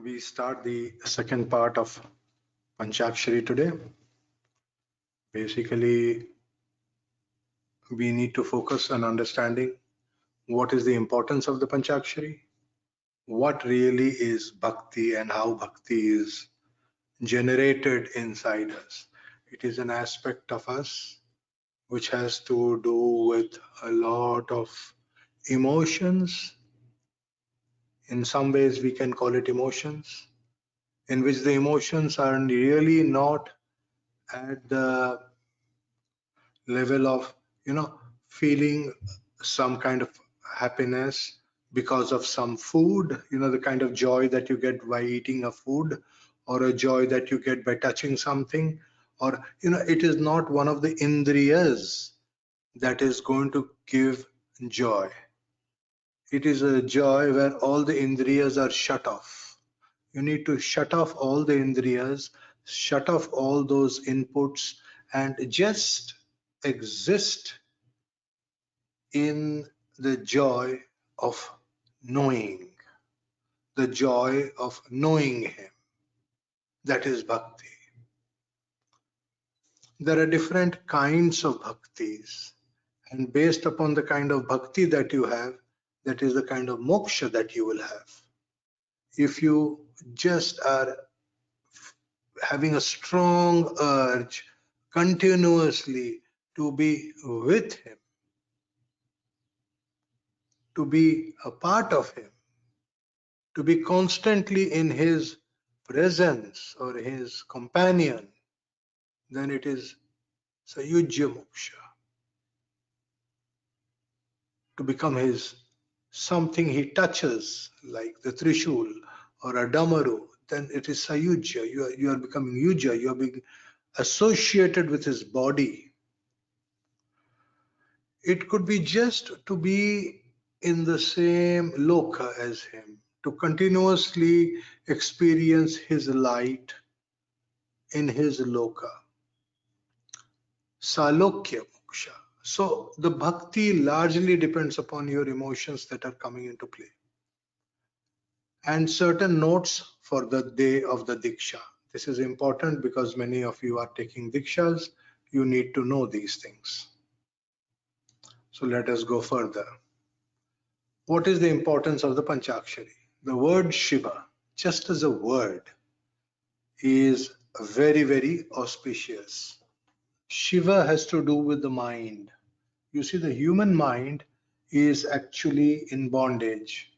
We start the second part of Pañcākṣarī today. Basically, we need to focus on understanding what is the importance of the Pañcākṣarī, what really is bhakti and how bhakti is generated inside us. It is an aspect of us which has to do with a lot of emotions. In some ways we can call it emotions, in which the emotions are really not at the level of feeling some kind of happiness because of some food, the kind of joy that you get by eating a food, or a joy that you get by touching something, or it is not one of the indriyas that is going to give joy. It is a joy where all the indriyas are shut off. You need to shut off all the indriyas, shut off all those inputs, and just exist in the joy of knowing, the joy of knowing Him. That is bhakti. There are different kinds of bhaktis, and based upon the kind of bhakti that you have, that is the kind of moksha that you will have. If you just are having a strong urge continuously to be with Him, to be a part of Him, to be constantly in His presence or His companion, then it is sayujya moksha. To become His something He touches, like the trishul or a damaru, then it is sayujya. You are becoming yuja. You are being associated with His body. It could be just to be in the same loka as Him, to continuously experience His light in His loka. Salokya moksha. So the bhakti largely depends upon your emotions that are coming into play, and certain notes for the day of the diksha. This is important because many of you are taking dikshas. You need to know these things. So let us go further. What is the importance of the Pañcākṣarī? The word Śiva, just as a word, is very, very auspicious. Śiva has to do with the mind. You see, the human mind is actually in bondage.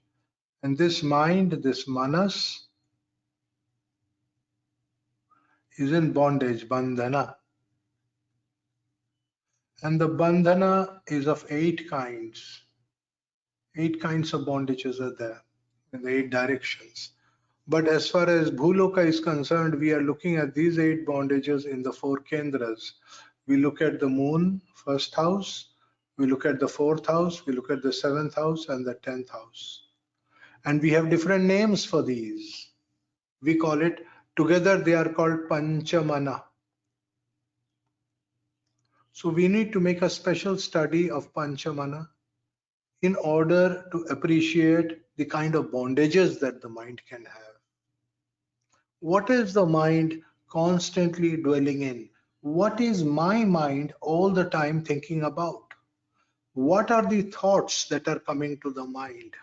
And this mind, this manas, is in bondage, bandhana. And the bandhana is of 8 kinds. 8 kinds of bondages are there in the 8 directions. But as far as Bhuloka is concerned, we are looking at these 8 bondages in the 4 kendras. We look at the moon, first house. We look at the 4th house. We look at the 7th house and the 10th house. And we have different names for these. We call it, together they are called Panchamana. So we need to make a special study of Panchamana in order to appreciate the kind of bondages that the mind can have. What is the mind constantly dwelling in? What is my mind all the time thinking about? What are the thoughts that are coming to the mind?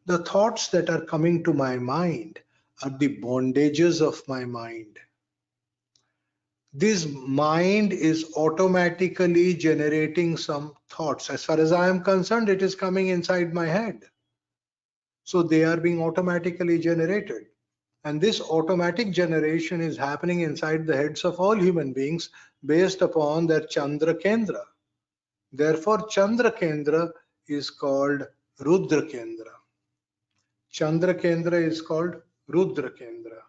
The thoughts that are coming to my mind are the bondages of my mind. This mind is automatically generating some thoughts. As far as I am concerned, it is coming inside my head. So they are being automatically generated. And this automatic generation is happening inside the heads of all human beings based upon their Chandra Kendra. Therefore, Chandra Kendra is called Rudra Kendra. Chandra Kendra is called Rudra Kendra.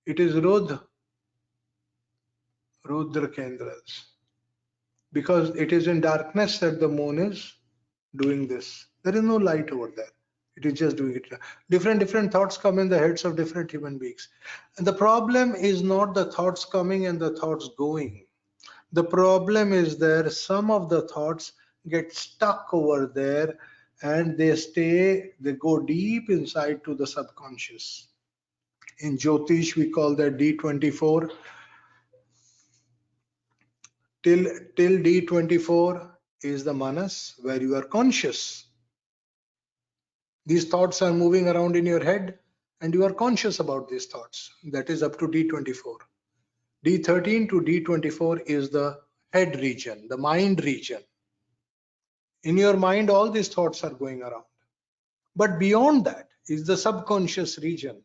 It is Rudra Kendras. Because it is in darkness that the moon is doing this. There is no light over there. It is just doing it. Different thoughts come in the heads of different human beings. And the problem is not the thoughts coming and the thoughts going. The problem is there, some of the thoughts get stuck over there and they go deep inside to the subconscious. In Jyotish, we call that D24. Till D24 is the manas, where you are conscious. These thoughts are moving around in your head and you are conscious about these thoughts. That is up to D24. D13 to D24 is the head region, the mind region. In your mind, all these thoughts are going around. But beyond that is the subconscious region,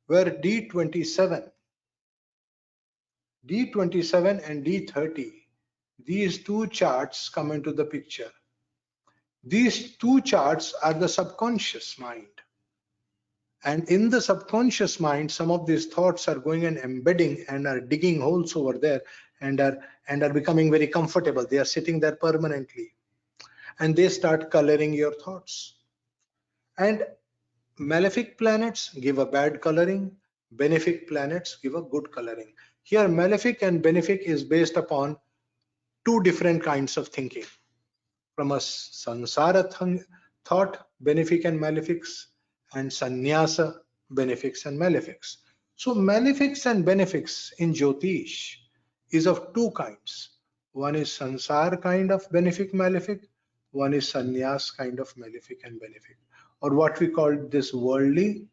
where D27 and D30, these two charts come into the picture. These two charts are the subconscious mind. And in the subconscious mind, some of these thoughts are going and embedding and are digging holes over there and are becoming very comfortable. They are sitting there permanently. And they start coloring your thoughts. And malefic planets give a bad coloring. Benefic planets give a good coloring. Here, malefic and benefic is based upon two different kinds of thinking. From a samsara thought, benefic and malefics, and sannyasa, benefics and malefics. So malefics and benefics in Jyotish is of two kinds. One is sansar kind of benefic malefic, one is sannyas kind of malefic and benefic, or what we call this worldly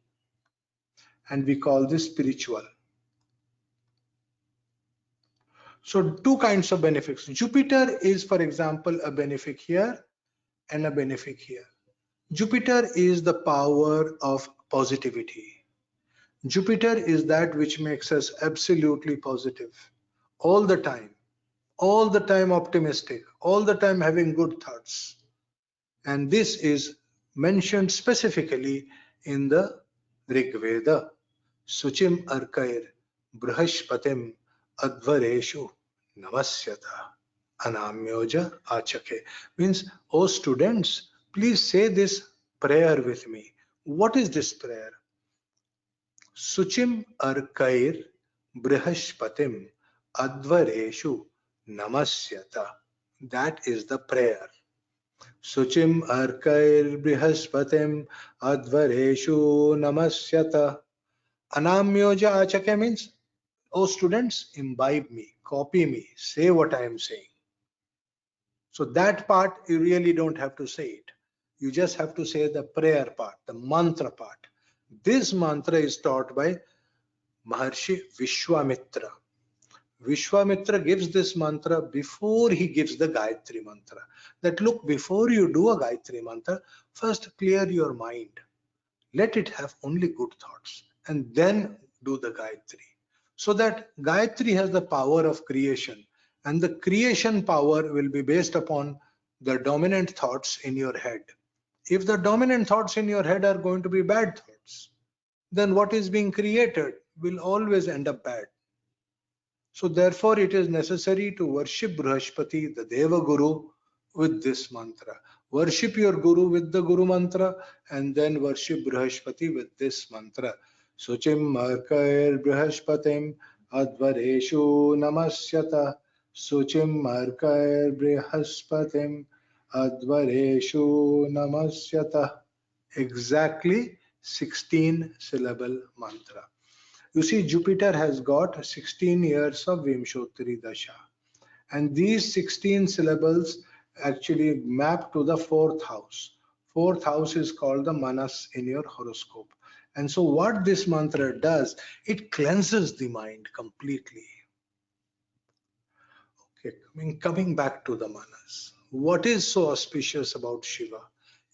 and we call this spiritual. So two kinds of benefics. Jupiter is, for example, a benefic here and a benefic here. Jupiter is the power of positivity. Jupiter is that which makes us absolutely positive all the time optimistic, all the time having good thoughts. And this is mentioned specifically in the Rig Veda. Suchim arkair brahaspatim advareshu namasyata anamyoja achake. Means, oh students, please say this prayer with me. What is this prayer? Suchim arkair brahaspatim advareshu namasyata. That is the prayer. Suchim arkair brahaspatim advareshu namasyata. Anamyoja achake means, oh students, imbibe me, copy me, say what I am saying. So that part, you really don't have to say it. You just have to say the prayer part, the mantra part. This mantra is taught by Maharshi Vishwamitra. Vishwamitra gives this mantra before he gives the Gayatri mantra. That look, before you do a Gayatri mantra, first clear your mind. Let it have only good thoughts and then do the Gayatri. So that Gayatri has the power of creation, and the creation power will be based upon the dominant thoughts in your head. If the dominant thoughts in your head are going to be bad thoughts, then what is being created will always end up bad. So therefore it is necessary to worship Brihaspati, the Deva Guru, with this mantra. Worship your Guru with the Guru mantra and then worship Brihaspati with this mantra. Suchim markair Brihaspatim advareshu namasyata. Suchim markair Brihaspatim advareshu namasyata. Exactly 16 syllable mantra. You see, Jupiter has got 16 years of Vimshottari Dasha. And these 16 syllables actually map to the fourth house. Fourth house is called the Manas in your horoscope. And so what this mantra does, it cleanses the mind completely. Okay, coming back to the Manas. What is so auspicious about Shiva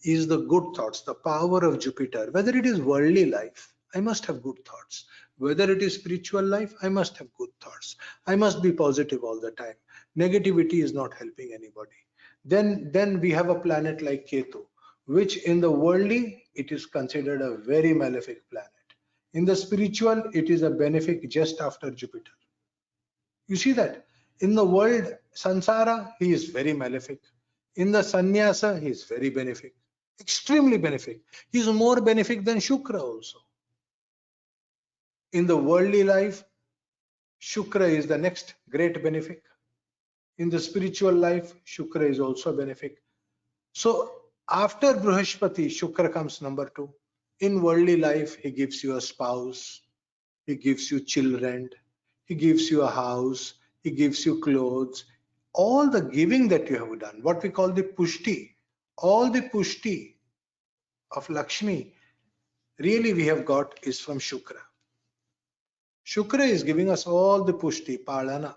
is the good thoughts, the power of Jupiter. Whether it is worldly life, I must have good thoughts. Whether it is spiritual life, I must have good thoughts. I must be positive all the time. Negativity is not helping anybody. Then we have a planet like Ketu, which in the worldly, it is considered a very malefic planet. In the spiritual, it is a benefic just after Jupiter. You see that? In the world, Sansara, he is very malefic. In the Sannyasa, he is very benefic. Extremely benefic. He is more benefic than Shukra also. In the worldly life, Shukra is the next great benefic. In the spiritual life, Shukra is also benefic. So After Brihaspati, Shukra comes number 2. In worldly life, he gives you a spouse, he gives you children, he gives you a house, he gives you clothes. All the giving that you have done, what we call the pushti, all the pushti of Lakshmi, really we have got is from Shukra. Shukra is giving us all the pushti, palana,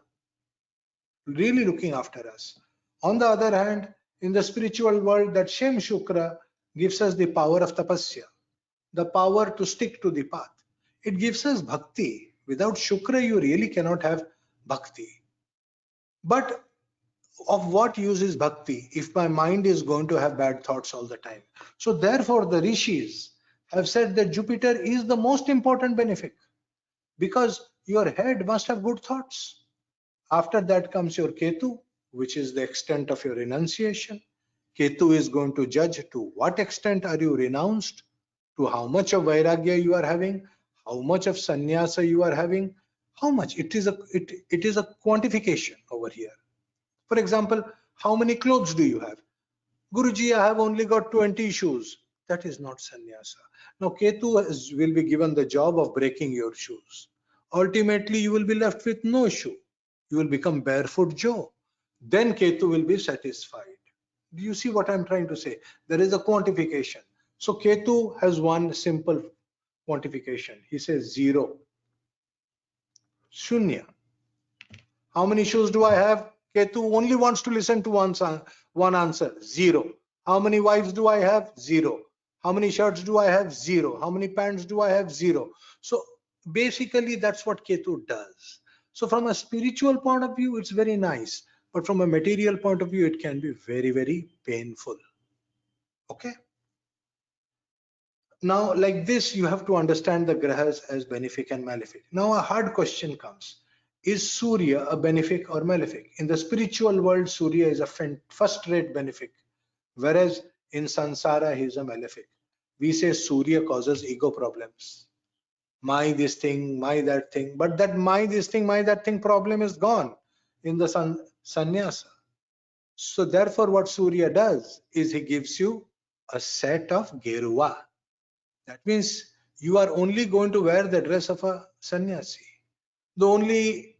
really looking after us. On the other hand, in the spiritual world, that same Shukra gives us the power of tapasya, the power to stick to the path. It gives us bhakti. Without Shukra, you really cannot have bhakti. But of what use is bhakti if my mind is going to have bad thoughts all the time? So therefore, the rishis have said that Jupiter is the most important benefic, because your head must have good thoughts. After that comes your Ketu, which is the extent of your renunciation. Ketu is going to judge to what extent are you renounced, to how much of vairagya you are having, how much of sannyasa you are having, how much. It is a quantification over here. For example, how many clothes do you have? Guruji, I have only got 20 shoes. That is not sannyasa. Now Ketu will be given the job of breaking your shoes. Ultimately, you will be left with no shoe. You will become barefoot Joe. Then Ketu will be satisfied. Do you see what I'm trying to say? There is a quantification. So Ketu has one simple quantification. He says 0. Shunya. How many shoes do I have? Ketu only wants to listen to one answer. 0. How many wives do I have? 0. How many shirts do I have? 0. How many pants do I have? 0. So basically that's what Ketu does. So from a spiritual point of view, it's very nice. But from a material point of view, it can be very, very painful. Okay. Now, like this, you have to understand the grahas as benefic and malefic. Now, a hard question comes. Is Surya a benefic or malefic? In the spiritual world, Surya is a first-rate benefic, whereas in Sansara, he is a malefic. We say Surya causes ego problems. My this thing, my that thing. But that my this thing, my that thing problem is gone in the sannyasa. So therefore, what Surya does is he gives you a set of geruva. That means you are only going to wear the dress of a sannyasi. The only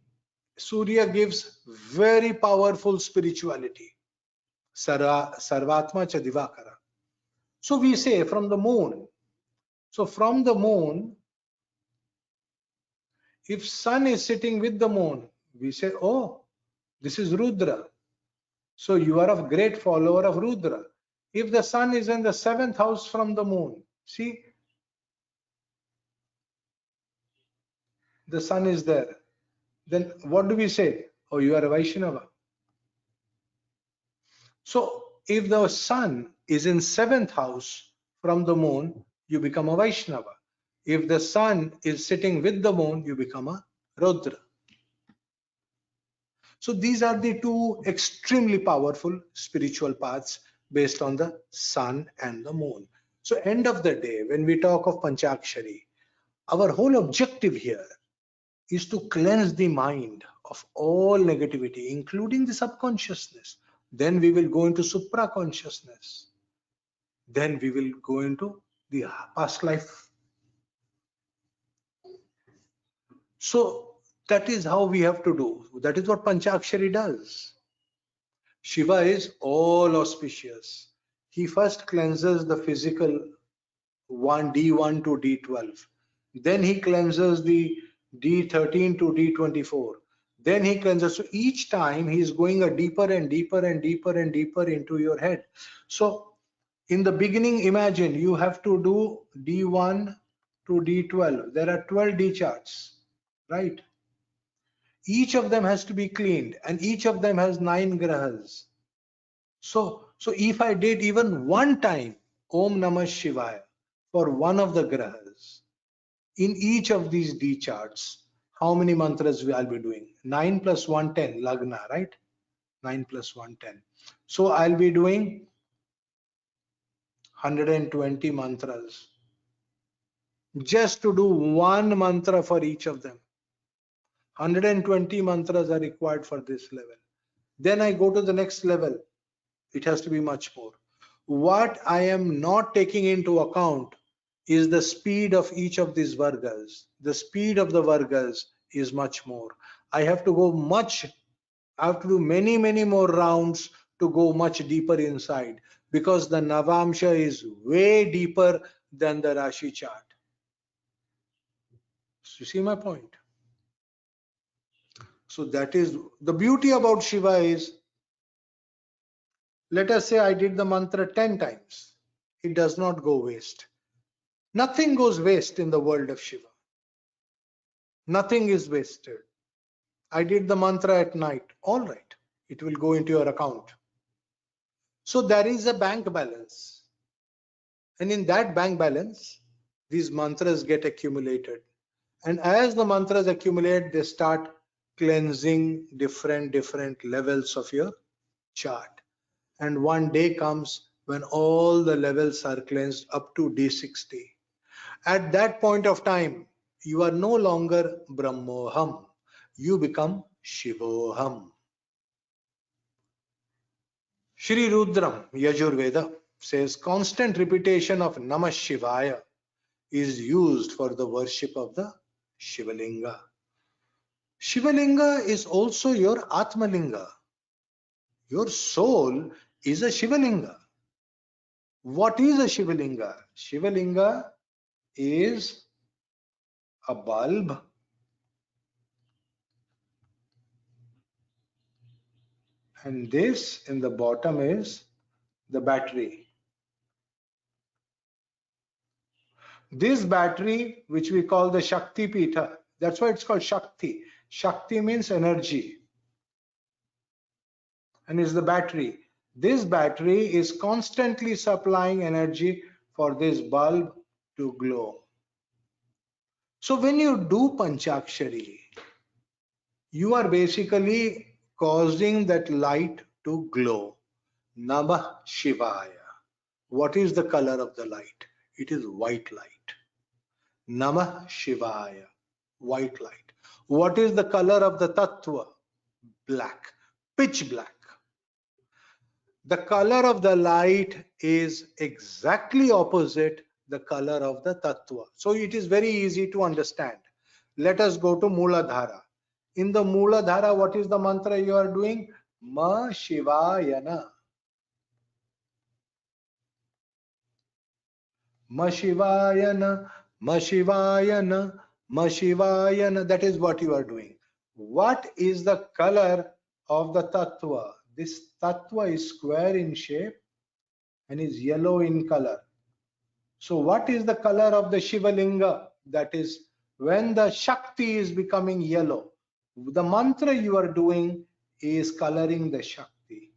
Surya gives very powerful spirituality. Sarvatma cha divakara. So we say from the moon. So from the moon, if sun is sitting with the moon, we say, oh, this is Rudra. So you are a great follower of Rudra. If the sun is in the 7th house from the moon, see, the sun is there. Then what do we say? Oh, you are a Vaishnava. So if the sun is in 7th house from the moon, you become a Vaishnava. If the sun is sitting with the moon, you become a Rudra. So these are the two extremely powerful spiritual paths based on the sun and the moon. So end of the day, when we talk of Pañcākṣarī, our whole objective here is to cleanse the mind of all negativity, including the subconsciousness. Then we will go into supra consciousness. Then we will go into the past life. So that is how we have to do. That is what Pañcākṣarī does. Shiva is all auspicious. He first cleanses the physical D1 to D12. Then he cleanses the D13 to D24. Then he cleanses. So each time he is going a deeper and deeper and deeper and deeper into your head. So in the beginning, imagine you have to do D1 to D12. There are 12 D charts, right? Each of them has to be cleaned, and each of them has 9 grahas. So if I did even one time Om Namah Shivaya for one of the grahas in each of these D charts, how many mantras I'll be doing? 9 plus 1, 10, Lagna, right? 9 plus 1, 10. So I'll be doing 120 mantras just to do one mantra for each of them. 120 mantras are required for this level. Then I go to the next level. It has to be much more. What I am not taking into account is the speed of each of these vargas. The speed of the vargas is much more. I have to go much, I have to do many, many more rounds to go much deeper inside, because the Navamsha is way deeper than the Rashi chart. So you see my point? So that is the beauty about Shiva is, let us say I did the mantra 10 times. It does not go waste. Nothing goes waste in the world of Shiva. Nothing is wasted. I did the mantra at night. All right. It will go into your account. So there is a bank balance. And in that bank balance, these mantras get accumulated. And as the mantras accumulate, they start cleansing different levels of your chart. And one day comes when all the levels are cleansed up to D60. At that point of time, you are no longer Brahmoham. You become Shivoham. Shri Rudram Yajurveda says constant repetition of Namah Shivaya is used for the worship of the Shivalinga. Shivalinga is also your Atmalinga. Your soul is a Shivalinga. What is a Shivalinga? Shivalinga is a bulb and this in the bottom is the battery. This battery, which we call the Shakti Pitha, that's why it's called Shakti. Shakti means energy and is the battery. This battery is constantly supplying energy for this bulb to glow. So when you do Pañcākṣarī, you are basically causing that light to glow. Namah Shivaya. What is the color of the light? It is white light. Namah Shivaya. White light. What is the color of the Tattva? Black. Pitch black. The color of the light is exactly opposite the color of the Tattva. So it is very easy to understand. Let us go to Mooladhara. In the Mooladhara, what is the mantra you are doing? Ma Shivayana. Ma Shivayana, Ma Shivayana, Ma Shivayana. That is what you are doing. What is the color of the Tattva? This Tattva is square in shape and is yellow in color. So what is the color of the Shivalinga? That is when the Shakti is becoming yellow. The mantra you are doing is coloring the Shakti.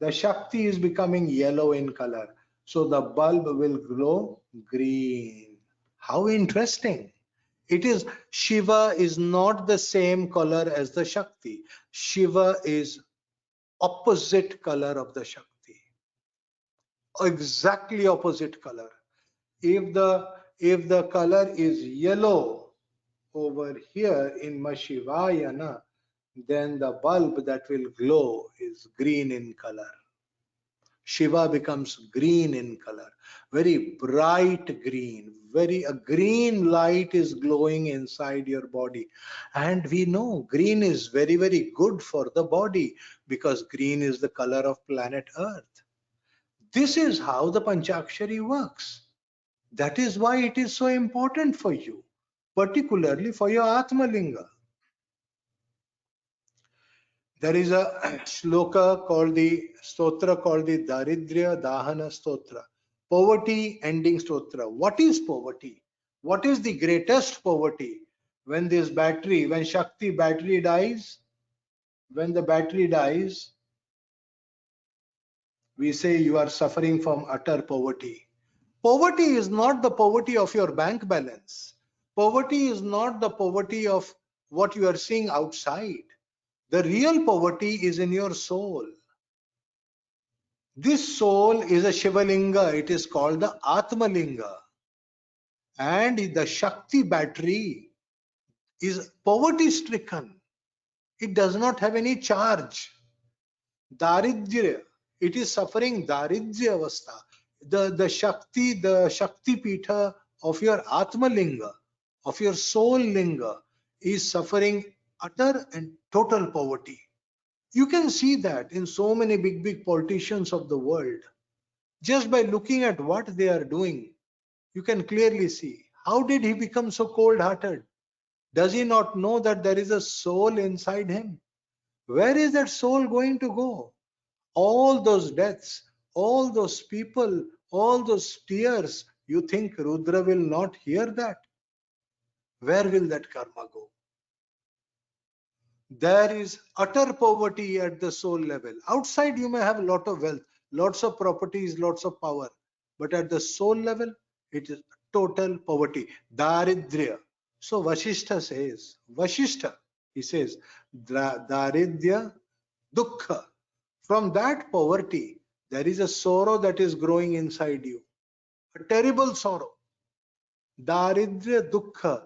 The Shakti is becoming yellow in color. So the bulb will glow green. How interesting. It is Shiva is not the same color as the Shakti. Shiva is opposite color of the Shakti. Exactly opposite color. If the color is yellow over here in Mashivayana, then the bulb that will glow is green in color. Shiva becomes green in color, very bright green, a green light is glowing inside your body. And we know green is very, very good for the body because green is the color of planet Earth. This is how the Pañcākṣarī works. That is why it is so important for you, particularly for your Atmalinga. There is a shloka called the stotra called the Daridrya Dahana Stotra, poverty ending stotra. What is poverty? What is the greatest poverty? When this battery, when Shakti battery dies, when the battery dies, we say you are suffering from utter poverty. Poverty is not the poverty of your bank balance. Poverty is not the poverty of what you are seeing outside. The real poverty is in your soul. This soul is a Shivalinga. It is called the Atmalinga. And the Shakti battery is poverty stricken. It does not have any charge. Daridrya. It is suffering Daridrya avastha. the Shakti Pitha of your Atma Linga, of your soul Linga, is suffering utter and total poverty. You can see that in so many big politicians of the world. Just by looking at what they are doing, you can clearly see. How did he become so cold-hearted? Does he not know that there is a soul inside him? Where is that soul going to go? All those deaths, all those people, all those tears, you think Rudra will not hear that? Where will that karma go? There is utter poverty at the soul level. Outside you may have a lot of wealth, lots of properties, lots of power. But at the soul level, it is total poverty. Daridrya. So Vasishtha says, he says, Daridya Dukkha. From that poverty, there is a sorrow that is growing inside you. A terrible sorrow. Daridrya Dukkha.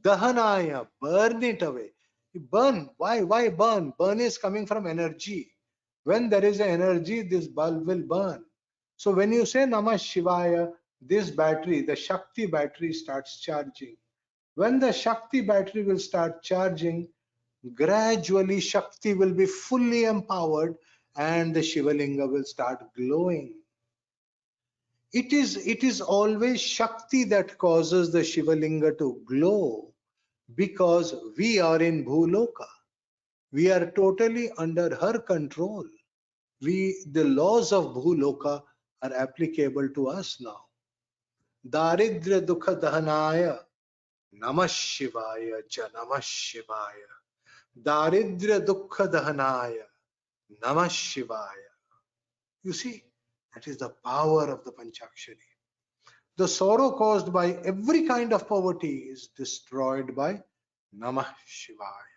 Dahanaya. Burn it away. Burn. Why burn? Burn is coming from energy. When there is an energy, this bulb will burn. So when you say Namah Shivaya, this battery, the Shakti battery, starts charging. When the Shakti battery will start charging, gradually Shakti will be fully empowered and the Shivalinga will start glowing. It is always Shakti that causes the Shivalinga to glow, because we are in Bhuloka. We are totally under her control. The laws of Bhuloka are applicable to us now. Daridra Dukha Dahanaya Namah Shivaya Cha Namah Shivaya. Daridra Dukha Dahanaya Namah Shivaya. You see, that is the power of the Pañcākṣarī. The sorrow caused by every kind of poverty is destroyed by Namah Shivaya.